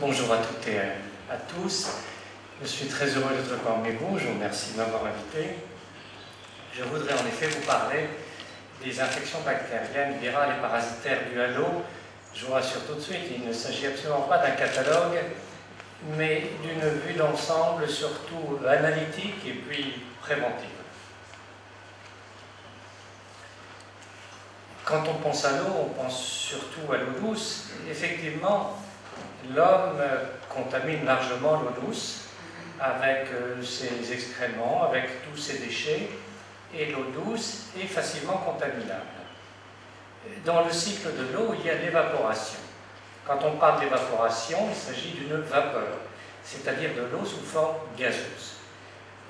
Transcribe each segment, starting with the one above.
Bonjour à toutes et à tous. Je suis très heureux d'être parmi vous. Je vous remercie de m'avoir invité. Je voudrais en effet vous parler des infections bactériennes, virales et parasitaires dues à l'eau. Je vous rassure tout de suite, il ne s'agit absolument pas d'un catalogue, mais d'une vue d'ensemble, surtout analytique et puis préventive. Quand on pense à l'eau, on pense surtout à l'eau douce. Effectivement, l'homme contamine largement l'eau douce avec ses excréments, avec tous ses déchets, et l'eau douce est facilement contaminable. Dans le cycle de l'eau, il y a l'évaporation. Quand on parle d'évaporation, il s'agit d'une vapeur, c'est-à-dire de l'eau sous forme gazeuse.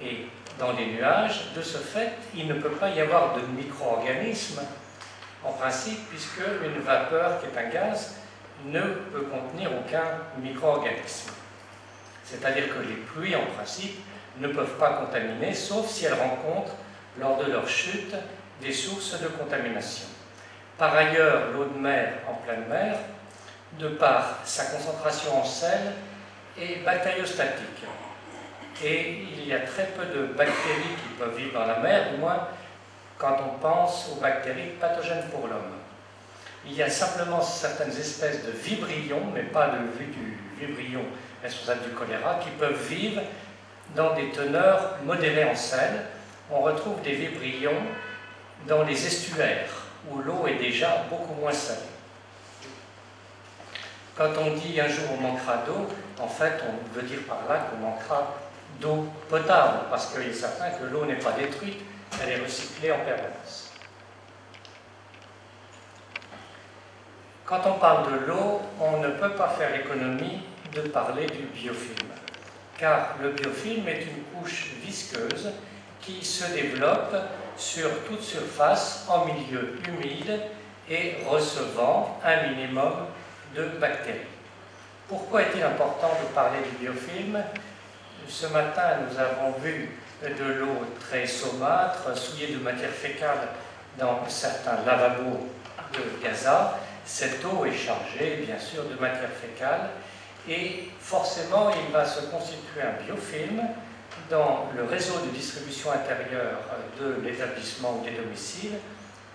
Et dans les nuages, de ce fait, il ne peut pas y avoir de micro-organismes, en principe, puisque une vapeur qui est un gaz ne peut contenir aucun micro-organisme. C'est-à-dire que les pluies, en principe, ne peuvent pas contaminer, sauf si elles rencontrent, lors de leur chute, des sources de contamination. Par ailleurs, l'eau de mer en pleine mer, de par sa concentration en sel, est bactériostatique. Et il y a très peu de bactéries qui peuvent vivre dans la mer, du moins quand on pense aux bactéries pathogènes pour l'homme. Il y a simplement certaines espèces de vibrions, mais pas du vibrion responsable du choléra, qui peuvent vivre dans des teneurs modérées en sel. On retrouve des vibrions dans les estuaires, où l'eau est déjà beaucoup moins salée. Quand on dit un jour on manquera d'eau, en fait on veut dire par là qu'on manquera d'eau potable, parce qu'il est certain que l'eau n'est pas détruite, elle est recyclée en permanence. Quand on parle de l'eau, on ne peut pas faire l'économie de parler du biofilm, car le biofilm est une couche visqueuse qui se développe sur toute surface en milieu humide et recevant un minimum de bactéries. Pourquoi est-il important de parler du biofilm? Ce matin, nous avons vu de l'eau très saumâtre, souillée de matière fécale dans certains lavabos de Gaza. Cette eau est chargée, bien sûr, de matière fécale et forcément, il va se constituer un biofilm dans le réseau de distribution intérieure de l'établissement ou des domiciles.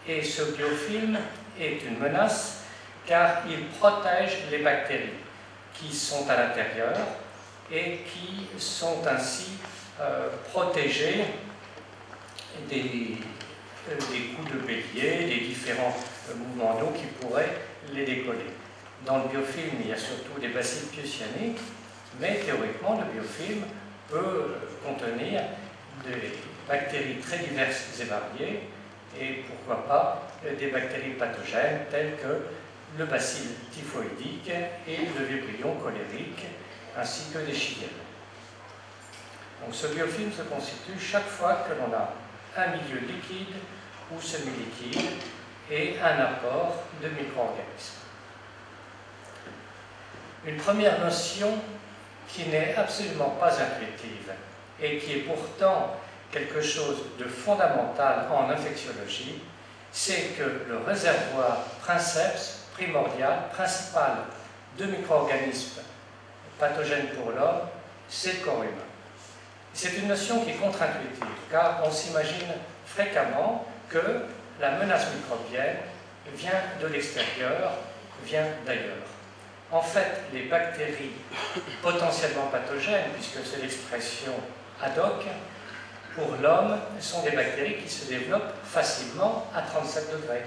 Et ce biofilm est une menace car il protège les bactéries qui sont à l'intérieur et qui sont ainsi protégées des coups de bélier, des différents mouvements d'eau qui pourraient les décoller. Dans le biofilm, il y a surtout des bacilles piocyaniques, mais théoriquement, le biofilm peut contenir des bactéries très diverses et variées, et pourquoi pas des bactéries pathogènes telles que le bacille typhoïdique et le vibrion cholérique, ainsi que des shigelles. Donc ce biofilm se constitue chaque fois que l'on a un milieu liquide ou semi-liquide et un apport de micro-organismes. Une première notion qui n'est absolument pas intuitive et qui est pourtant quelque chose de fondamental en infectiologie, c'est que le réservoir princeps primordial, principal de micro-organismes pathogènes pour l'homme, c'est le corps humain. C'est une notion qui est contre-intuitive, car on s'imagine fréquemment que la menace microbienne vient de l'extérieur, vient d'ailleurs. En fait, les bactéries potentiellement pathogènes, puisque c'est l'expression ad hoc, pour l'homme, sont des bactéries qui se développent facilement à 37 degrés.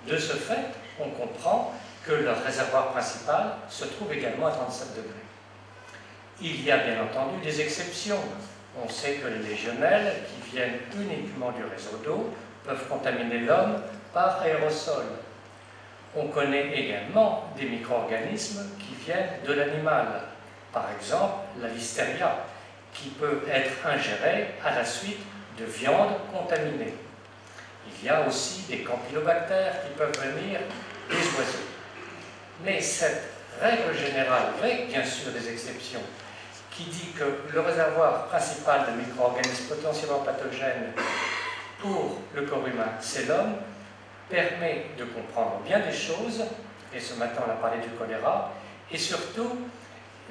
De ce fait, on comprend que leur réservoir principal se trouve également à 37 degrés. Il y a bien entendu des exceptions. On sait que les légionelles, qui viennent uniquement du réseau d'eau, peuvent contaminer l'homme par aérosol. On connaît également des micro-organismes qui viennent de l'animal. Par exemple, la listeria, qui peut être ingérée à la suite de viande contaminée. Il y a aussi des campylobactères qui peuvent venir des oiseaux. Mais cette règle générale, avec bien sûr des exceptions, qui dit que le réservoir principal de micro-organismes potentiellement pathogènes pour le corps humain, c'est l'homme, permet de comprendre bien des choses, et ce matin on a parlé du choléra, et surtout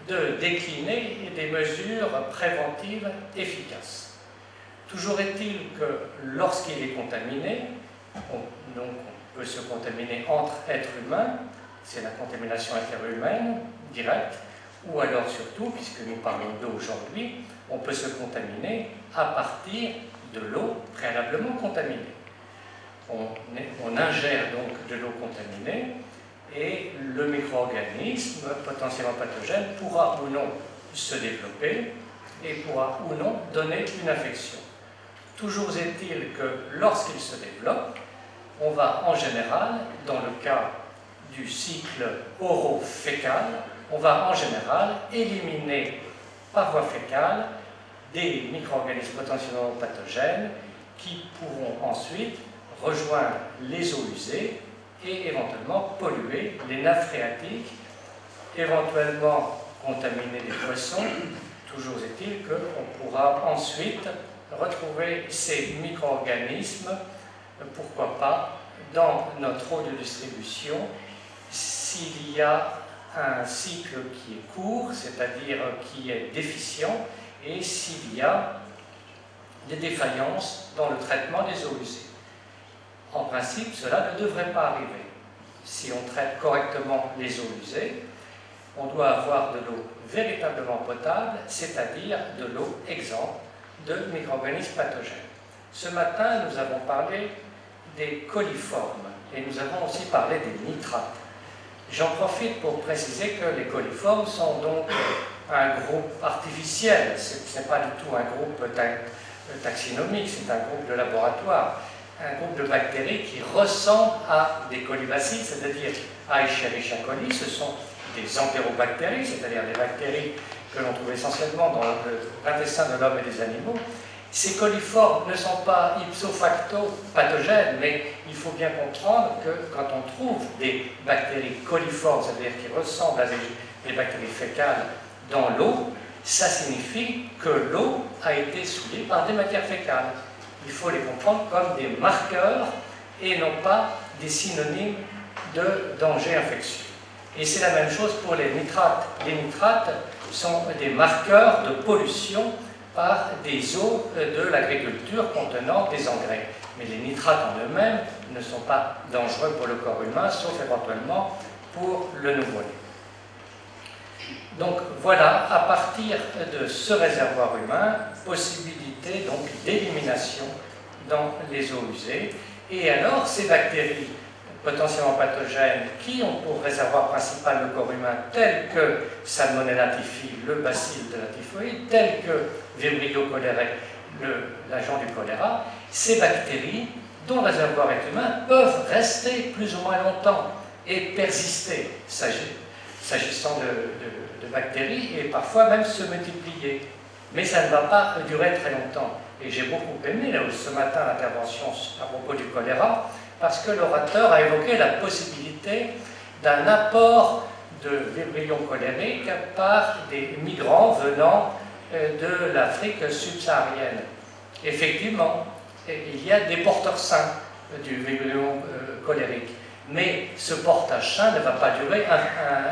de décliner des mesures préventives efficaces. Toujours est-il que lorsqu'il est contaminé, donc on peut se contaminer entre êtres humains, c'est la contamination interhumaine directe, ou alors surtout, puisque nous parlons d'eau aujourd'hui, on peut se contaminer à partir de l'eau préalablement contaminée. On ingère donc de l'eau contaminée et le micro-organisme potentiellement pathogène pourra ou non se développer et pourra ou non donner une infection. Toujours est-il que lorsqu'il se développe, on va en général, dans le cas du cycle oro-fécal, on va en général éliminer par voie fécale des micro-organismes potentiellement pathogènes qui pourront ensuite rejoindre les eaux usées et éventuellement polluer les nappes phréatiques, éventuellement contaminer les poissons. Toujours est-il qu'on pourra ensuite retrouver ces micro-organismes, pourquoi pas, dans notre eau de distribution, s'il y a un cycle qui est court, c'est-à-dire qui est déficient, et s'il y a des défaillances dans le traitement des eaux usées. En principe, cela ne devrait pas arriver. Si on traite correctement les eaux usées, on doit avoir de l'eau véritablement potable, c'est-à-dire de l'eau exempte de micro-organismes pathogènes. Ce matin, nous avons parlé des coliformes et nous avons aussi parlé des nitrates. J'en profite pour préciser que les coliformes sont donc un groupe artificiel, ce n'est pas du tout un groupe taxinomique, c'est un groupe de laboratoire, un groupe de bactéries qui ressemble à des colibacilles, c'est-à-dire à Escherichia coli. Ce sont des entérobactéries, c'est-à-dire des bactéries que l'on trouve essentiellement dans l'intestin de l'homme et des animaux. Ces coliformes ne sont pas ipso facto pathogènes, mais il faut bien comprendre que quand on trouve des bactéries coliformes, c'est-à-dire qui ressemblent à des bactéries fécales dans l'eau, ça signifie que l'eau a été souillée par des matières fécales. Il faut les comprendre comme des marqueurs et non pas des synonymes de danger infectieux. Et c'est la même chose pour les nitrates. Les nitrates sont des marqueurs de pollution par des eaux de l'agriculture contenant des engrais. Mais les nitrates en eux-mêmes ne sont pas dangereux pour le corps humain, sauf éventuellement pour le nouveau-né. Donc voilà, à partir de ce réservoir humain, possibilité donc d'élimination dans les eaux usées. Et alors, ces bactéries potentiellement pathogènes qui ont pour réservoir principal le corps humain, tels que Salmonella typhi, le bacille de la typhoïde, tels que Vibrio cholerae, l'agent du choléra, ces bactéries, dont le réservoir est humain, peuvent rester plus ou moins longtemps et persister, s'agissant de bactéries, et parfois même se multiplier. Mais ça ne va pas durer très longtemps. Et j'ai beaucoup aimé ce matin l'intervention à propos du choléra, parce que l'orateur a évoqué la possibilité d'un apport de vibrions cholériques par des migrants venant de l'Afrique subsaharienne. Effectivement, il y a des porteurs sains du vibrion cholérique, mais ce portage sain ne va pas durer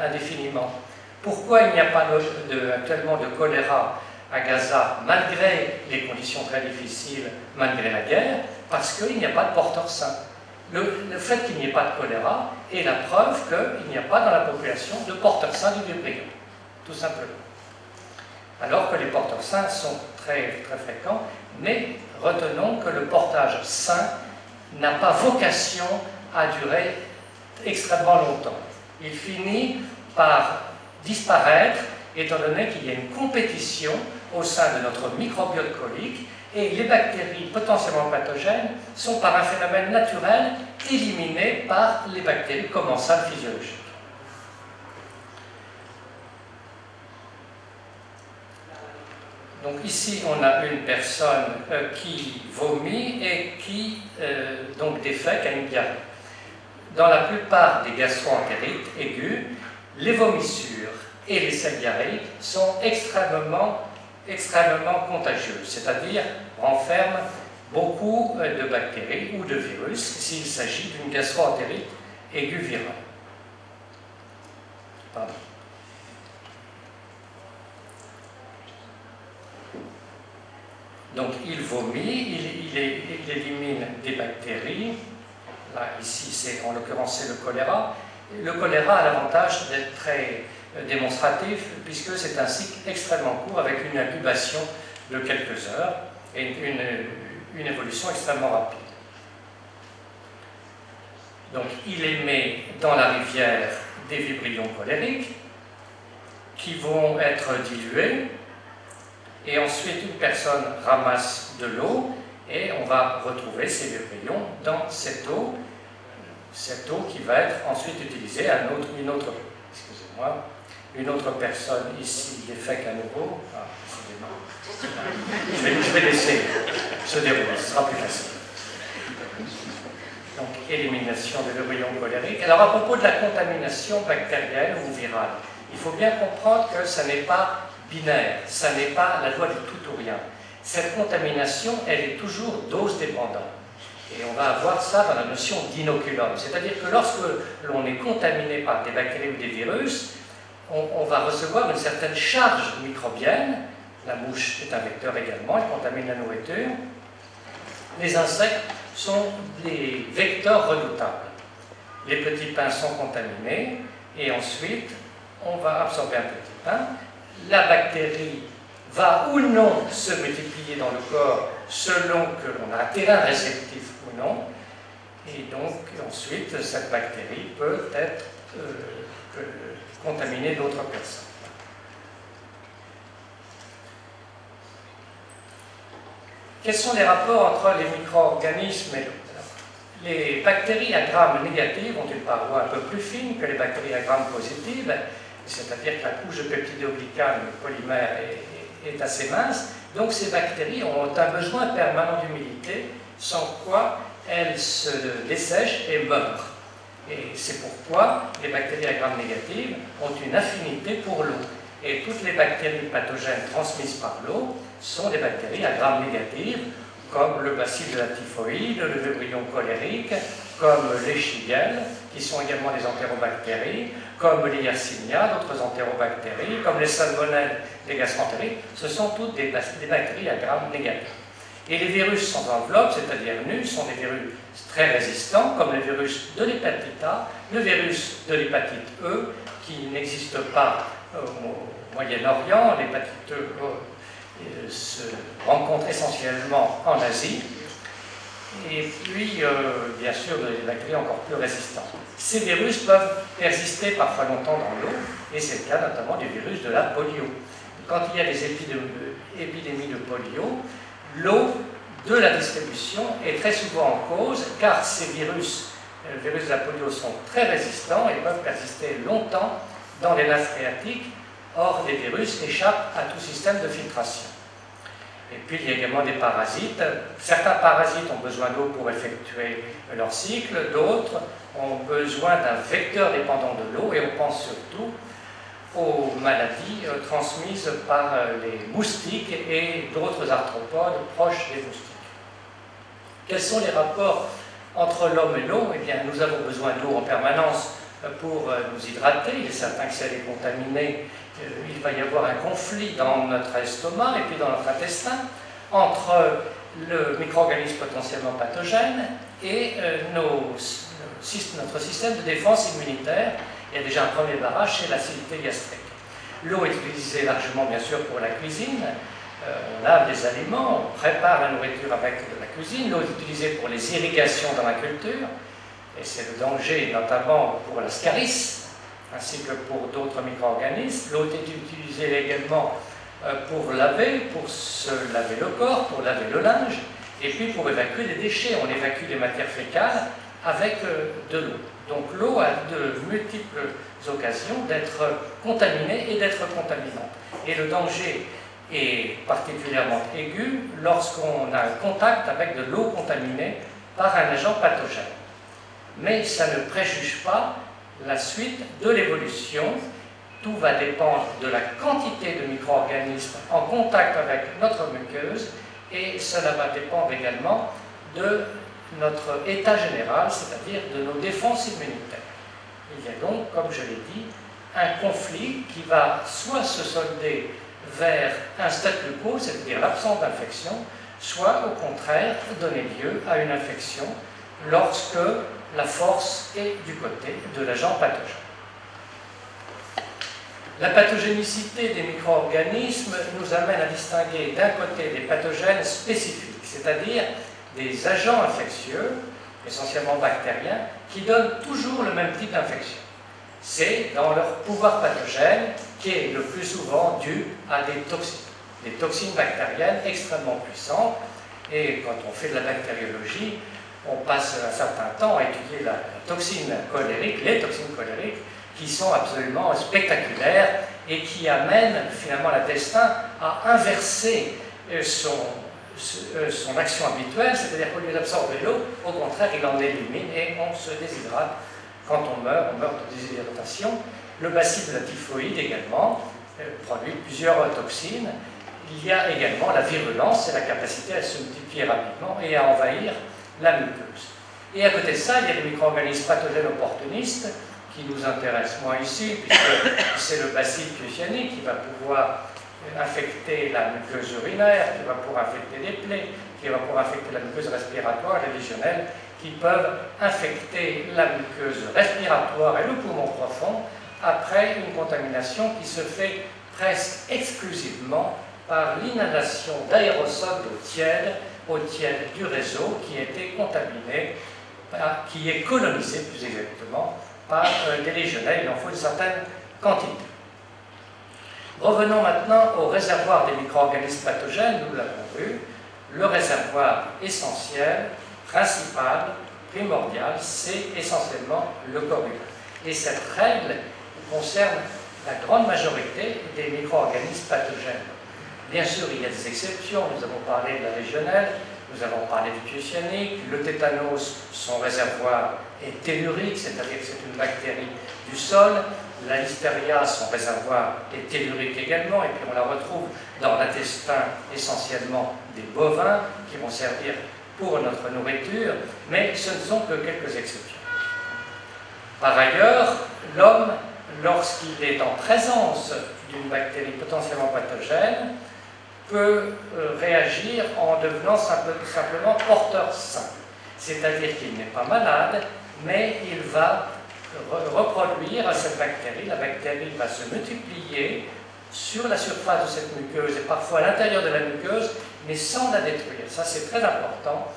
indéfiniment. Pourquoi il n'y a pas actuellement de choléra à Gaza, malgré les conditions très difficiles, malgré la guerre? Parce qu'il n'y a pas de porteurs sains. Le fait qu'il n'y ait pas de choléra est la preuve qu'il n'y a pas dans la population de porteurs sains du vibrion, tout simplement. Alors que les porteurs sains sont très, très fréquents, mais retenons que le portage sain n'a pas vocation à durer extrêmement longtemps. Il finit par disparaître, étant donné qu'il y a une compétition au sein de notre microbiote colique, et les bactéries potentiellement pathogènes sont par un phénomène naturel éliminées par les bactéries commensales physiologiques. Donc ici on a une personne qui vomit et qui donc défèque à une diarrhée. Dans la plupart des gastro-entérites aigus, les vomissures et les selles diarrhéiques sont extrêmement contagieuses, c'est-à-dire renferment beaucoup de bactéries ou de virus s'il s'agit d'une gastro-entérite aiguë virale. Pardon. Donc il vomit, il élimine des bactéries. Là, ici, en l'occurrence, c'est le choléra. Le choléra a l'avantage d'être très démonstratif, puisque c'est un cycle extrêmement court, avec une incubation de quelques heures et une évolution extrêmement rapide. Donc il émet dans la rivière des vibrions cholériques qui vont être dilués, et ensuite une personne ramasse de l'eau et on va retrouver ces vibrions dans cette eau qui va être ensuite utilisée à une autre personne ici défèque à nouveau. Je vais laisser se dérouler, ce sera plus facile. Donc, élimination des vibrions cholériques. Alors, à propos de la contamination bactérienne ou virale, il faut bien comprendre que ça n'est pas binaire, ça n'est pas la loi du tout ou rien. Cette contamination, elle est toujours dose dépendante. Et on va avoir ça dans la notion d'inoculum. C'est-à-dire que lorsque l'on est contaminé par des bactéries ou des virus, on va recevoir une certaine charge microbienne. La mouche est un vecteur également, elle contamine la nourriture. Les insectes sont des vecteurs redoutables. Les petits pains sont contaminés et ensuite on va absorber un petit pain. La bactérie va ou non se multiplier dans le corps selon que l'on a un terrain réceptif ou non. Et donc ensuite cette bactérie peut être contaminer d'autres personnes. Quels sont les rapports entre les micro-organismes et l'eau? Les bactéries à grammes négatives ont une paroi un peu plus fine que les bactéries à grammes positives, c'est-à-dire que la couche de peptidoglycane, le polymère, est assez mince. Donc ces bactéries ont un besoin permanent d'humidité, sans quoi elles se dessèchent et meurent. Et c'est pourquoi les bactéries à grammes négatives ont une affinité pour l'eau. Et toutes les bactéries pathogènes transmises par l'eau sont des bactéries à grammes négatives, comme le bacille de la typhoïde, le vibrion cholérique, comme les shigelles, qui sont également des entérobactéries, comme les yersinia, d'autres entérobactéries, comme les salmonelles, des gastroentérites. Ce sont toutes des bactéries à grammes négatifs. Et les virus sans enveloppe, c'est-à-dire nus, sont des virus très résistants, comme le virus de l'hépatite A, le virus de l'hépatite E, qui n'existe pas au Moyen-Orient. L'hépatite E se rencontre essentiellement en Asie. Et puis, bien sûr, des bactéries encore plus résistantes. Ces virus peuvent persister parfois longtemps dans l'eau, et c'est le cas notamment du virus de la polio. Quand il y a des épidémies de polio, l'eau de la distribution est très souvent en cause, car ces virus, le virus de la polio, sont très résistants et peuvent persister longtemps dans les nappes phréatiques. Or, les virus échappent à tout système de filtration. Et puis, il y a également des parasites. Certains parasites ont besoin d'eau pour effectuer leur cycle, d'autres ont besoin d'un vecteur dépendant de l'eau, et on pense surtout aux maladies transmises par les moustiques et d'autres arthropodes proches des moustiques. Quels sont les rapports entre l'homme et l'eau? Eh bien, nous avons besoin d'eau en permanence pour nous hydrater. Il est certain que si elle est contaminée, il va y avoir un conflit dans notre estomac et puis dans notre intestin entre le micro-organisme potentiellement pathogène et notre système de défense immunitaire. Il y a déjà un premier barrage, c'est l'acidité gastrique. L'eau est utilisée largement, bien sûr, pour la cuisine. On lave les aliments, on prépare la nourriture avec de la cuisine. L'eau est utilisée pour les irrigations dans la culture. Et c'est le danger, notamment pour l'ascaris, ainsi que pour d'autres micro-organismes. L'eau est utilisée également pour laver, pour se laver le corps, pour laver le linge, et puis pour évacuer les déchets. On évacue les matières fécales avec de l'eau. Donc l'eau a de multiples occasions d'être contaminée et d'être contaminante. Et le danger est particulièrement aigu lorsqu'on a un contact avec de l'eau contaminée par un agent pathogène. Mais ça ne préjuge pas la suite de l'évolution. Tout va dépendre de la quantité de micro-organismes en contact avec notre muqueuse, et cela va dépendre également de notre état général, c'est-à-dire de nos défenses immunitaires. Il y a donc, comme je l'ai dit, un conflit qui va soit se solder vers un statu quo, c'est-à-dire l'absence d'infection, soit au contraire donner lieu à une infection lorsque la force est du côté de l'agent pathogène. La pathogénicité des micro-organismes nous amène à distinguer d'un côté des pathogènes spécifiques, c'est-à-dire des agents infectieux, essentiellement bactériens, qui donnent toujours le même type d'infection. C'est dans leur pouvoir pathogène qui est le plus souvent dû à des toxines bactériennes extrêmement puissantes. Et quand on fait de la bactériologie, on passe un certain temps à étudier la toxine colérique, les toxines colériques, qui sont absolument spectaculaires et qui amènent finalement l'intestin à inverser son action habituelle, c'est-à-dire qu'au lieu d'absorber l'eau, au contraire, il en élimine et on se déshydrate. Quand on meurt de déshydratation. Le bacille de la typhoïde également produit plusieurs toxines. Il y a également la virulence, c'est la capacité à se multiplier rapidement et à envahir la muqueuse. Et à côté de ça, il y a les micro-organismes pathogènes opportunistes qui nous intéressent moins ici, puisque c'est le bacille thucyanique qui va pouvoir infecter la muqueuse urinaire, qui va pouvoir infecter les plaies, qui va pouvoir infecter la muqueuse respiratoire, les légionnelles, qui peuvent infecter la muqueuse respiratoire et le poumon profond après une contamination qui se fait presque exclusivement par l'inhalation d'aérosols d'eau tiède du réseau qui a été contaminé, qui est colonisé plus exactement par des légionnelles. Il en faut une certaine quantité. Revenons maintenant au réservoir des micro-organismes pathogènes, nous l'avons vu. Le réservoir essentiel, principal, primordial, c'est essentiellement le corps humain. Et cette règle concerne la grande majorité des micro-organismes pathogènes. Bien sûr, il y a des exceptions. Nous avons parlé de la légionelle, nous avons parlé du thucyanique, le tétanos, son réservoir est tellurique, c'est-à-dire que c'est une bactérie du sol. La listeria, son réservoir est tellurique également, et puis on la retrouve dans l'intestin essentiellement des bovins qui vont servir pour notre nourriture, mais ce ne sont que quelques exceptions. Par ailleurs, l'homme, lorsqu'il est en présence d'une bactérie potentiellement pathogène, peut réagir en devenant simplement porteur sain. C'est-à-dire qu'il n'est pas malade, mais il va reproduire cette bactérie. La bactérie va se multiplier sur la surface de cette muqueuse et parfois à l'intérieur de la muqueuse, mais sans la détruire. Ça, c'est très important.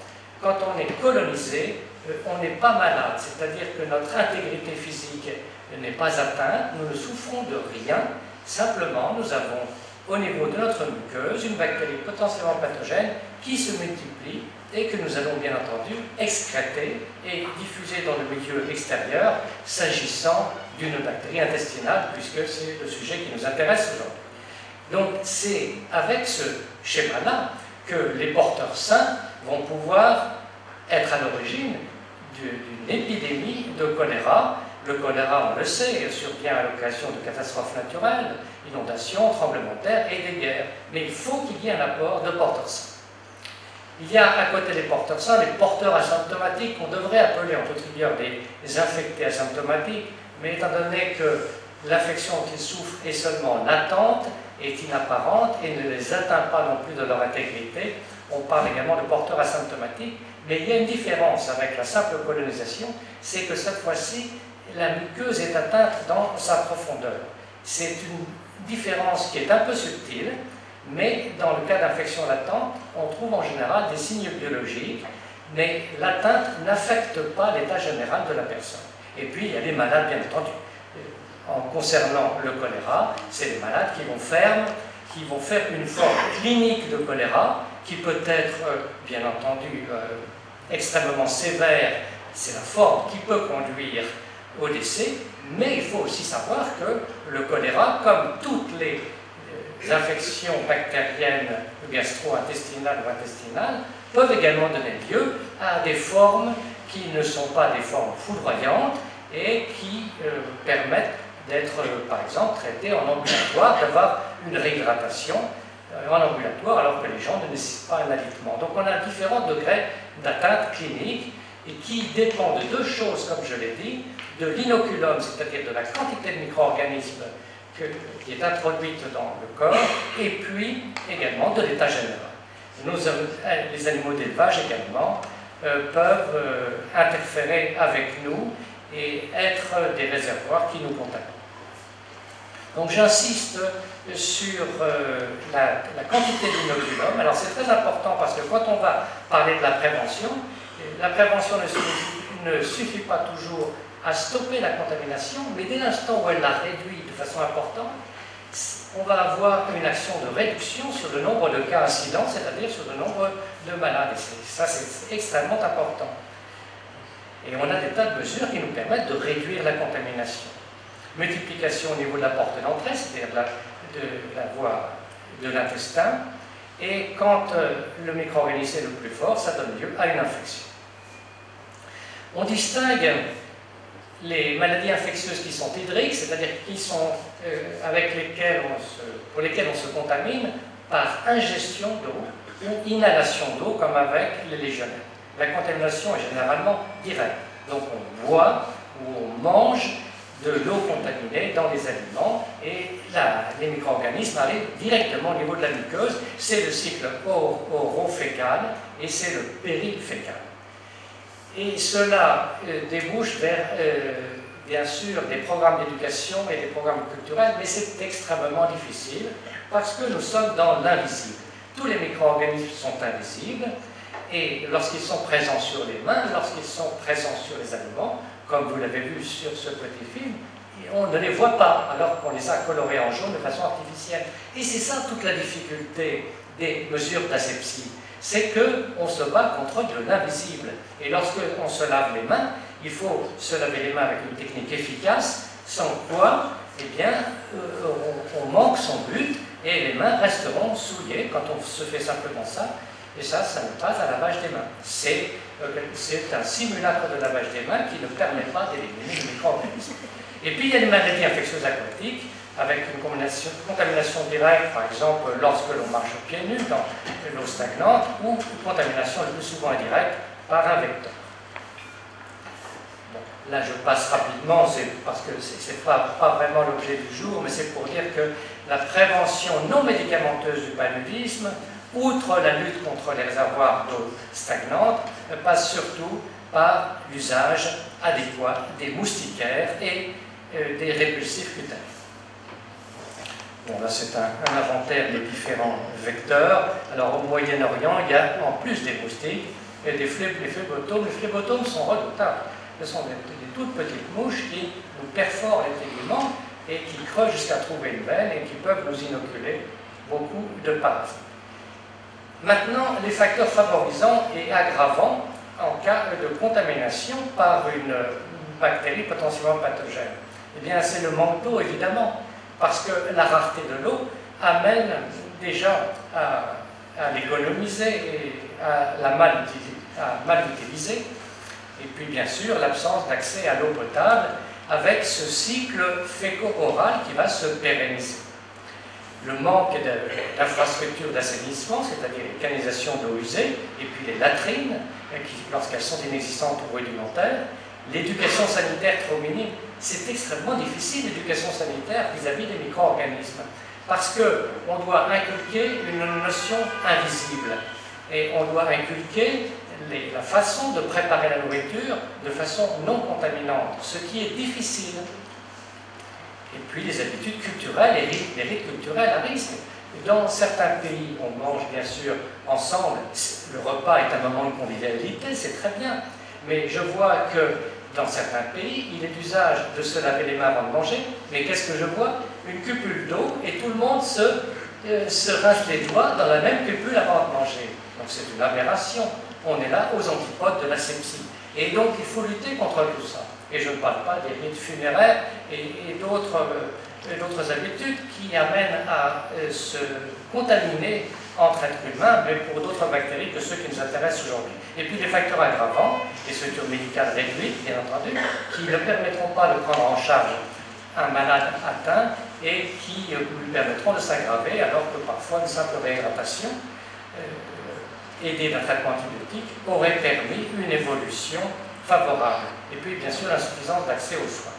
Quand on est colonisé, on n'est pas malade, c'est-à-dire que notre intégrité physique n'est pas atteinte, nous ne souffrons de rien, simplement nous avons au niveau de notre muqueuse une bactérie potentiellement pathogène qui se multiplie et que nous allons bien entendu excréter et diffuser dans le milieu extérieur s'agissant d'une bactérie intestinale, puisque c'est le sujet qui nous intéresse aujourd'hui. Donc c'est avec ce schéma-là que les porteurs sains vont pouvoir être à l'origine d'une épidémie de choléra. Le choléra, on le sait, survient à l'occasion de catastrophes naturelles, inondations, tremblements de terre et des guerres. Mais il faut qu'il y ait un apport de porteurs sains. Il y a à côté des porteurs sains les porteurs asymptomatiques qu'on devrait appeler en toute rigueur des infectés asymptomatiques, mais étant donné que l'infection qu'ils souffrent est seulement latente, est inapparente et ne les atteint pas non plus de leur intégrité, on parle également de porteurs asymptomatiques, mais il y a une différence avec la simple colonisation, c'est que cette fois-ci, la muqueuse est atteinte dans sa profondeur. C'est une différence qui est un peu subtile, mais dans le cas d'infection latente, on trouve en général des signes biologiques, mais l'atteinte n'affecte pas l'état général de la personne. Et puis, il y a les malades, bien entendu. En concernant le choléra, c'est les malades qui vont faire une forme clinique de choléra, qui peut être, bien entendu, extrêmement sévère. C'est la forme qui peut conduire au décès, mais il faut aussi savoir que le choléra, comme toutes les infections bactériennes gastro-intestinales ou intestinales, peuvent également donner lieu à des formes qui ne sont pas des formes foudroyantes et qui permettent d'être, par exemple, traitées en ambulatoire, d'avoir une réhydratation en ambulatoire, alors que les gens ne nécessitent pas un alitement. Donc on a différents degrés d'atteinte clinique et qui dépendent de deux choses, comme je l'ai dit, de l'inoculum, c'est-à-dire de la quantité de micro-organismes qui est introduite dans le corps, et puis également de l'état général. Les animaux d'élevage également peuvent interférer avec nous et être des réservoirs qui nous contaminent. Donc j'insiste sur la quantité d'inoculum. Alors c'est très important parce que quand on va parler de la prévention ne suffit pas toujours à stopper la contamination, mais dès l'instant où elle la réduit de façon importante, on va avoir une action de réduction sur le nombre de cas incidents, c'est-à-dire sur le nombre de malades. Et ça, c'est extrêmement important. Et on a des tas de mesures qui nous permettent de réduire la contamination. Multiplication au niveau de la porte d'entrée, c'est-à-dire de la voie de l'intestin, et quand le micro-organisme est le plus fort, ça donne lieu à une infection. On distingue les maladies infectieuses qui sont hydriques, c'est-à-dire pour lesquelles on se contamine par ingestion d'eau ou inhalation d'eau, comme avec les légionnaires. La contamination est généralement directe. Donc on boit ou on mange de l'eau contaminée dans les aliments et les micro-organismes arrivent directement au niveau de la muqueuse. C'est le cycle orofécal et c'est le périfécal. Et cela débouche vers, bien sûr, des programmes d'éducation et des programmes culturels, mais c'est extrêmement difficile parce que nous sommes dans l'invisible. Tous les micro-organismes sont invisibles et lorsqu'ils sont présents sur les mains, lorsqu'ils sont présents sur les aliments, comme vous l'avez vu sur ce petit film, on ne les voit pas alors qu'on les a colorés en jaune de façon artificielle. Et c'est ça toute la difficulté des mesures d'asepsie. C'est qu'on se bat contre de l'invisible. Et lorsqu'on se lave les mains, il faut se laver les mains avec une technique efficace, sans quoi, eh bien, on manque son but et les mains resteront souillées quand on se fait simplement ça. Et ça n'est pas un lavage des mains. C'est un simulacre de lavage des mains qui ne permet pas d'éliminer le micro-organisme. Et puis il y a les maladies infectieuses aquatiques, avec une contamination directe, par exemple lorsque l'on marche pieds nus dans l'eau stagnante, ou une contamination le plus souvent indirecte par un vecteur. Bon, là je passe rapidement, c'est parce que ce n'est pas vraiment l'objet du jour, mais c'est pour dire que la prévention non médicamenteuse du paludisme, outre la lutte contre les réservoirs d'eau stagnante, passe surtout par l'usage adéquat des moustiquaires et des répulsifs cutanés. Bon, là c'est un inventaire des différents vecteurs. Alors au Moyen-Orient, il y a en plus des moustiques et des phlébotomes. Les phlébotomes sont redoutables. Ce sont des toutes petites mouches qui nous perforent les téguments et qui creusent jusqu'à trouver une veine et qui peuvent nous inoculer beaucoup de parasites. Maintenant, les facteurs favorisants et aggravants en cas de contamination par une bactérie potentiellement pathogène. Eh bien, c'est le manque d'eau, évidemment, parce que la rareté de l'eau amène déjà à l'économiser et à la mal utiliser. Et puis, bien sûr, l'absence d'accès à l'eau potable avec ce cycle féco-oral qui va se pérenniser. Le manque d'infrastructures d'assainissement, c'est-à-dire les canalisations d'eau usée, et puis les latrines, qui, lorsqu'elles sont inexistantes ou rudimentaires, l'éducation sanitaire trop minime. C'est extrêmement difficile, l'éducation sanitaire vis-à-vis des micro-organismes, parce qu'on doit inculquer une notion invisible, et on doit inculquer la façon de préparer la nourriture de façon non contaminante, ce qui est difficile. Et puis les habitudes culturelles, les rites culturels à risque. Dans certains pays, on mange bien sûr ensemble, le repas est un moment de convivialité, c'est très bien, mais je vois que dans certains pays, il est d'usage de se laver les mains avant de manger, mais qu'est-ce que je vois? Une cupule d'eau et tout le monde se rince les doigts dans la même cupule avant de manger. Donc c'est une aberration. On est là aux antipodes de l'asepsie. Et donc il faut lutter contre tout ça. Et je ne parle pas des rites funéraires et d'autres habitudes qui amènent à se contaminer entre êtres humains, mais pour d'autres bactéries que ceux qui nous intéressent aujourd'hui. Et puis les facteurs aggravants, les structures médicales réduites, bien entendu, qui ne permettront pas de prendre en charge un malade atteint et qui lui permettront de s'aggraver, alors que parfois une simple réhydratation aidée d'un traitement antibiotique aurait permis une évolution favorable. Et puis, bien sûr, l'insuffisance d'accès aux soins.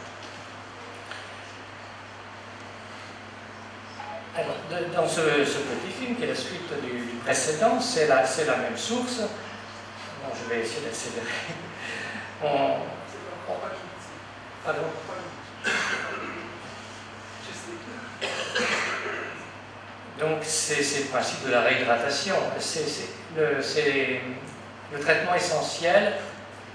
Alors, dans ce petit film, qui est la suite du précédent, c'est la même source. Bon, je vais essayer d'accélérer. Pardon. Donc, c'est le principe de la réhydratation. C'est le traitement essentiel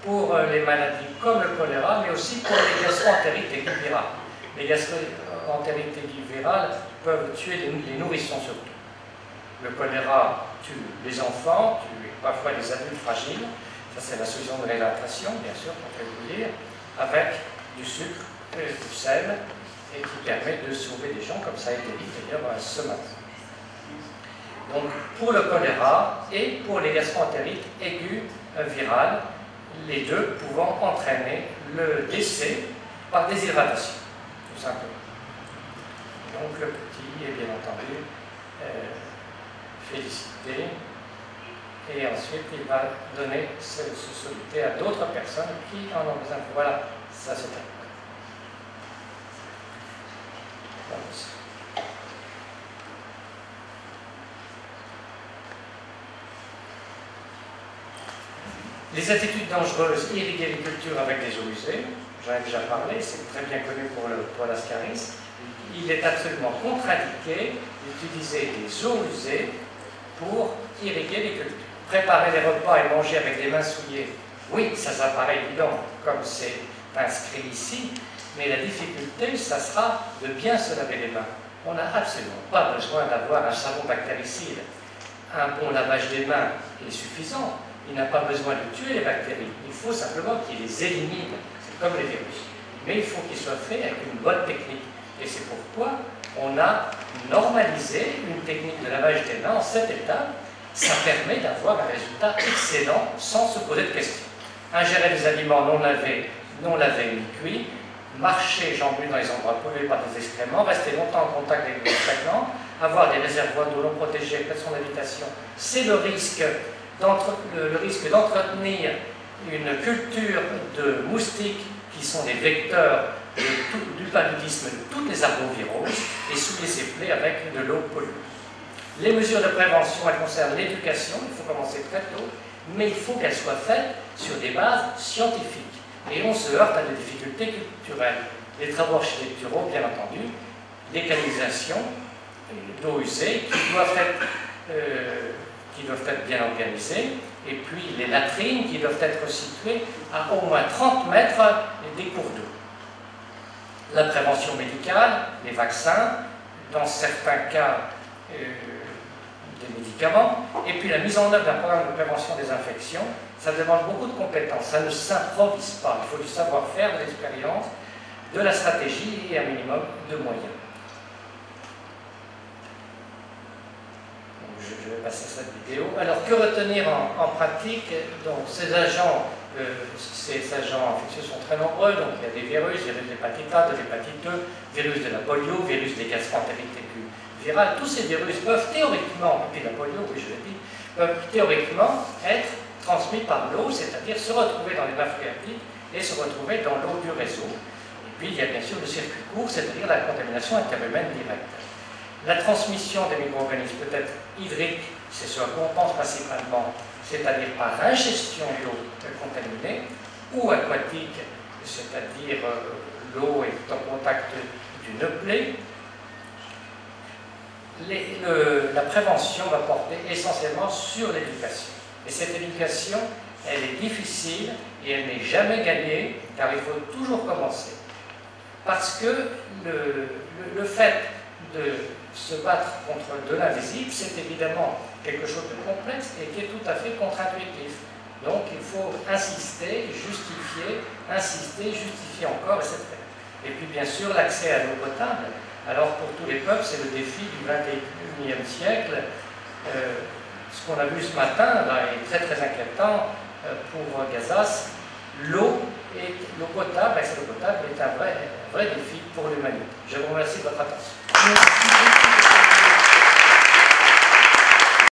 pour les maladies comme le choléra, mais aussi pour les gastro-entérites aiguës virales. Les gastro-entérites aiguës virales peuvent tuer les nourrissons surtout. Le choléra tue les enfants, tue parfois les adultes fragiles. Ça, c'est la solution de réhydratation, bien sûr, qu'on fait bouillir, avec du sucre, du sel, et qui permet de sauver des gens, comme ça a été dit d'ailleurs ce matin. Donc, pour le choléra et pour les gastro-entérites aiguës virales, les deux pouvant entraîner le décès par déshydratation, tout simplement. Donc, le petit est bien entendu félicité, et ensuite il va donner ce soluté à d'autres personnes qui en ont besoin. Voilà, ça c'est un. Les attitudes dangereuses, irriguer les cultures avec des eaux usées, j'en ai déjà parlé, c'est très bien connu pour l'ascaris. Il est absolument contre-indiqué d'utiliser des eaux usées pour irriguer les cultures. Préparer les repas et manger avec des mains souillées, oui, ça paraît évident, comme c'est inscrit ici, mais la difficulté, ça sera de bien se laver les mains. On n'a absolument pas besoin d'avoir un savon bactéricide. Un bon lavage des mains est suffisant. Il n'a pas besoin de tuer les bactéries. Il faut simplement qu'il les élimine. C'est comme les virus. Mais il faut qu'il soit fait avec une bonne technique. Et c'est pourquoi on a normalisé une technique de lavage des mains en 7 étapes. Ça permet d'avoir un résultat excellent sans se poser de questions. Ingérer des aliments non lavés ni cuits, marcher jambes nues dans les endroits pollués par des excréments, rester longtemps en contact avec des stagnants, avoir des réservoirs d'eau non protégés près de son habitation, c'est le risque d'entretenir une culture de moustiques qui sont des vecteurs du paludisme de toutes les arboviroses et souiller ses plaies avec de l'eau polluée. Les mesures de prévention, elles concernent l'éducation, il faut commencer très tôt, mais il faut qu'elles soient faites sur des bases scientifiques. Et on se heurte à des difficultés culturelles. Les travaux architecturaux, bien entendu, des canalisations d'eau usée qui doivent être bien organisées, et puis les latrines qui doivent être situées à au moins 30 mètres des cours d'eau. La prévention médicale, les vaccins, dans certains cas des médicaments, et puis la mise en œuvre d'un programme de prévention des infections, ça demande beaucoup de compétences, ça ne s'improvise pas, il faut du savoir-faire, de l'expérience, de la stratégie et un minimum de moyens. Je vais passer à cette vidéo. Alors, que retenir en pratique? Donc, ces agents infectieux sont très nombreux. Donc, il y a des virus de l'hépatite A, de l'hépatite E, virus de la polio, virus des gastro-entérites aiguës virales. Tous ces virus peuvent théoriquement, et puis la polio, oui, je l'ai dit, peuvent théoriquement être transmis par l'eau, c'est-à-dire se retrouver dans les nappes phréatiques et se retrouver dans l'eau du réseau. Et puis, il y a bien sûr le circuit court, c'est-à-dire la contamination interhumaine directe. La transmission des micro-organismes peut être hydrique, c'est ce à quoi on pense principalement, c'est-à-dire par ingestion d'eau contaminée, ou aquatique, c'est-à-dire l'eau est en contact d'une plaie. La prévention va porter essentiellement sur l'éducation. Et cette éducation, elle est difficile et elle n'est jamais gagnée, car il faut toujours commencer. Parce que le fait de se battre contre de l'invisible, c'est évidemment quelque chose de complexe et qui est tout à fait contre-intuitif. Donc il faut insister, justifier encore, et c'est fait. Et puis bien sûr l'accès à l'eau potable. Alors pour tous les peuples, c'est le défi du XXIe siècle. Ce qu'on a vu ce matin là, est très très inquiétant pour Gazas. L'eau potable, l'accès à l'eau potable est un vrai défi pour l'humanité. Je vous remercie de votre attention. Merci.